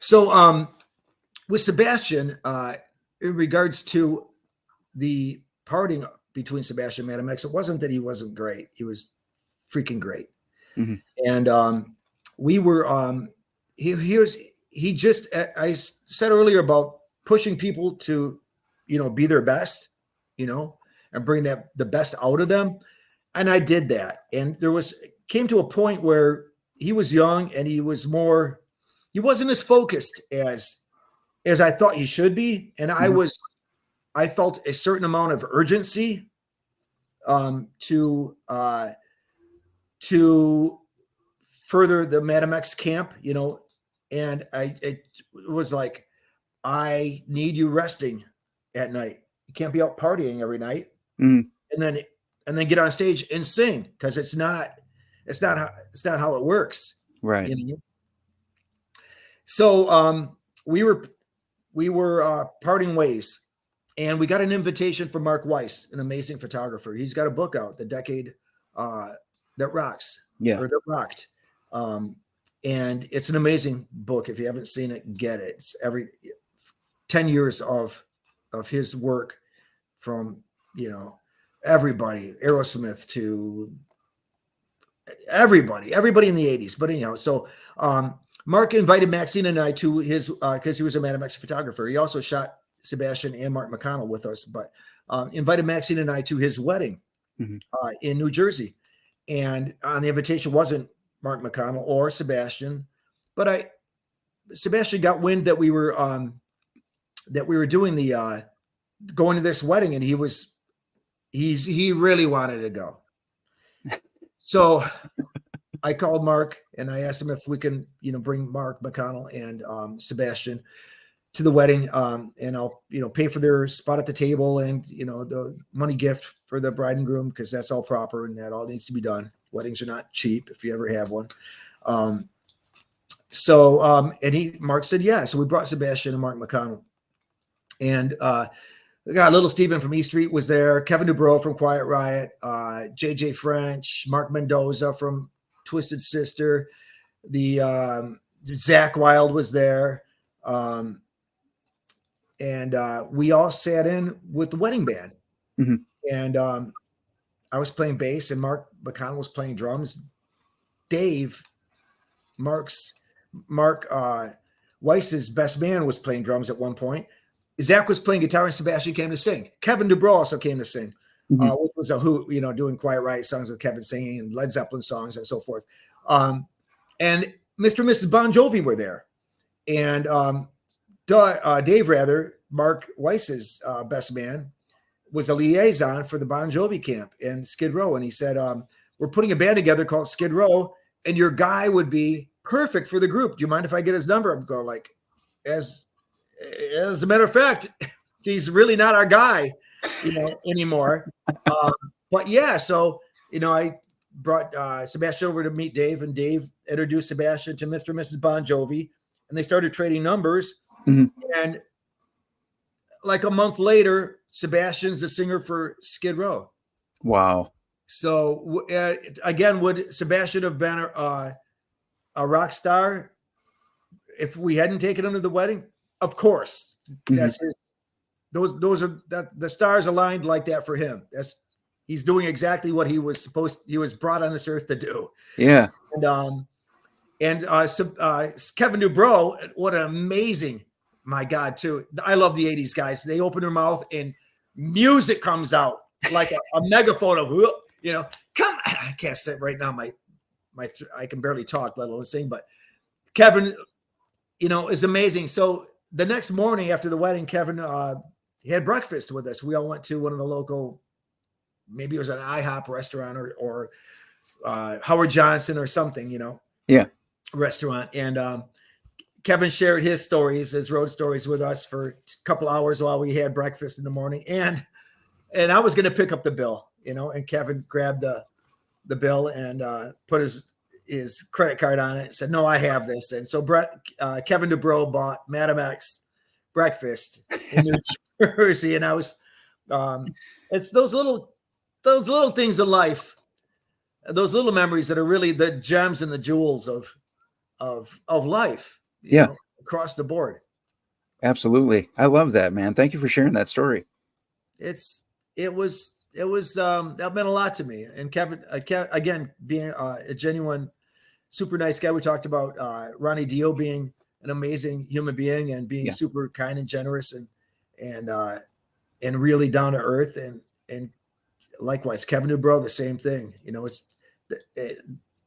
So with Sebastian, in regards to the parting between Sebastian and Madam X, it wasn't that he wasn't great. He was freaking great. Mm-hmm. And we were he just, I said earlier about pushing people to, be their best, and bring the best out of them. And I did that. And came to a point where he was young and he wasn't as focused as I thought he should be. And Mm-hmm. I felt a certain amount of urgency to further the Madam X camp, and it was like, I need you resting at night. You can't be out partying every night, Mm-hmm. and then get on stage and sing, because it's not how it works, Right. So we were parting ways, and we got an invitation from Mark Weiss, an amazing photographer. He's got a book out, The Decade That Rocks, or That Rocked. And it's an amazing book. If you haven't seen it, get it. It's 10 years of his work, from, everybody, Aerosmith to everybody in the 80s. But anyhow, so Mark invited Maxine and I to his, because he was a Madam X photographer. He also shot Sebastian and Mark McConnell with us, but invited Maxine and I to his wedding in New Jersey. And on the invitation wasn't Mark McConnell or Sebastian, but Sebastian got wind that we were doing the going to this wedding, and he really wanted to go. So I called Mark and I asked him if we can, bring Mark McConnell and Sebastian to the wedding, and I'll, pay for their spot at the table and, the money gift for the bride and groom, because that's all proper and that all needs to be done. Weddings are not cheap if you ever have one. And Mark said, yeah. So we brought Sebastian and Mark McConnell, and we got little Steven from East Street was there, Kevin DuBrow from Quiet Riot, JJ French, Mark Mendoza from Twisted Sister, the Zach Wilde was there. And we all sat in with the wedding band. Mm-hmm. And I was playing bass and Mark McConnell was playing drums. Dave, Mark Weiss's best man, was playing drums at one point. Zach was playing guitar and Sebastian came to sing. Kevin DuBrow also came to sing, which was a hoot, doing Quiet Riot songs with Kevin singing and Led Zeppelin songs and so forth. And Mr. and Mrs. Bon Jovi were there. And Dave, Mark Weiss's best man, was a liaison for the Bon Jovi camp in Skid Row. And he said, we're putting a band together called Skid Row, and your guy would be perfect for the group. Do you mind if I get his number? I'm going like, as a matter of fact, he's really not our guy, anymore. But yeah, so, I brought Sebastian over to meet Dave, and Dave introduced Sebastian to Mr. and Mrs. Bon Jovi, and they started trading numbers. Mm-hmm. And like a month later, Sebastian's the singer for Skid Row. Wow. So again, would Sebastian have been a rock star if we hadn't taken him to the wedding? Of course. That's his. Those are the stars aligned like that for him. He's doing exactly what he was brought on this earth to do. Yeah. And Kevin DuBrow, what an amazing, my God, too. I love the 80s guys. They open their mouth and music comes out like a megaphone of, come. I can't say right now. I can barely talk, let alone sing. But Kevin, is amazing. So the next morning after the wedding, Kevin he had breakfast with us. We all went to one of the local, maybe it was an IHOP restaurant or Howard Johnson or something, Yeah. restaurant. And Kevin shared his road stories with us for a couple hours while we had breakfast in the morning. And I was going to pick up the bill, and Kevin grabbed the bill and put his credit card on it and said, no, I have this. And so Kevin DuBrow bought Madam X breakfast in New Jersey. And I was, it's those little things in life, those little memories that are really the gems and the jewels of life. Yeah. across the board. Absolutely. I love that, man. Thank you for sharing that story. It was that meant a lot to me. And Kevin, again, being a genuine, super nice guy. We talked about Ronnie Dio being an amazing human being and being super kind and generous and really down to earth. And likewise, Kevin DuBrow, the same thing. You know, it's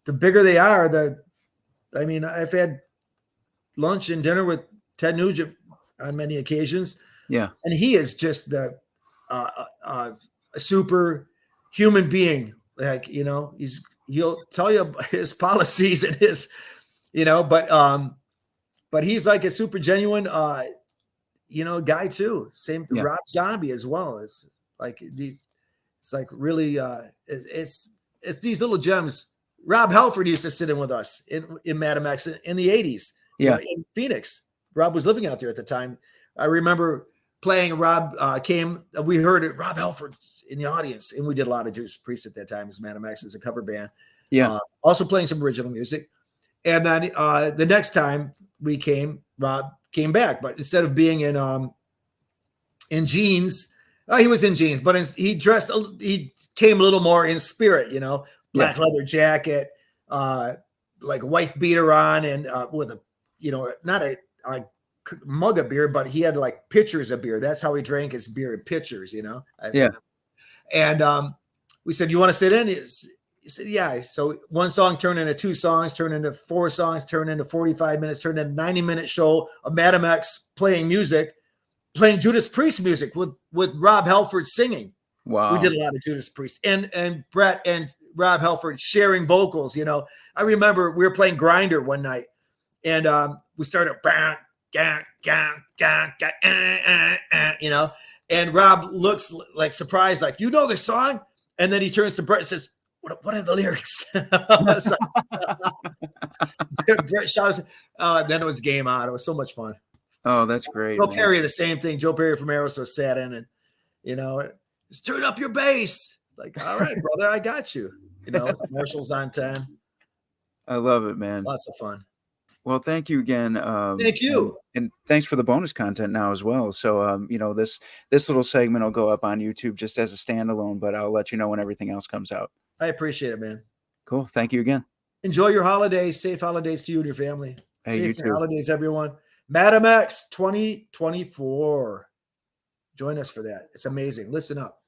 the bigger they are, I've had lunch and dinner with Ted Nugent on many occasions. Yeah. And he is just a super human being. Like, you know, he'll tell you his policies and his, you know, but he's like a super genuine, guy too. Same to Rob Zombie as well. It's like really, it's these little gems. Rob Halford used to sit in with us in Madam X in the 80s. Yeah. In Phoenix. Rob was living out there at the time. I remember playing. Rob came. We heard it. Rob Halford in the audience, and we did a lot of Judas Priest at that time as Madam X as a cover band. Yeah. Also playing some original music. And then the next time we came, Rob came back, but instead of being in jeans, he was in jeans, but he came a little more in spirit, you know, black leather jacket, like a wife beater on, and with a, you know, not a mug of beer, but he had like pitchers of beer. That's how he drank his beer in pitchers, you know? And we said, you want to sit in? He said, yeah. So one song turned into 2 songs, turned into 4 songs, turned into 45 minutes, turned into a 90-minute show of Madam X playing Judas Priest music with Rob Halford singing. Wow. We did a lot of Judas Priest and Brett and Rob Halford sharing vocals. You know, I remember we were playing Grinder one night and we started, you know, and Rob looks like surprised, like, you know this song? And then he turns to Brett and says, what are the lyrics? Brett shouts, then it was game on. It was so much fun. Oh, that's great. Joe Perry, the same thing. Joe Perry from Aerosmith sat in and, you know, just turn up your bass. Like, all right, brother, I got you. You know, Marshall's on time. I love it, man. Lots of fun. Well, thank you again. Thank you. And thanks for the bonus content now as well. So, you know, this little segment will go up on YouTube just as a standalone, but I'll let you know when everything else comes out. I appreciate it, man. Cool. Thank you again. Enjoy your holidays. Safe holidays to you and your family. Hey, Safe you too. holidays, everyone. Madam X 2024. Join us for that. It's amazing. Listen up.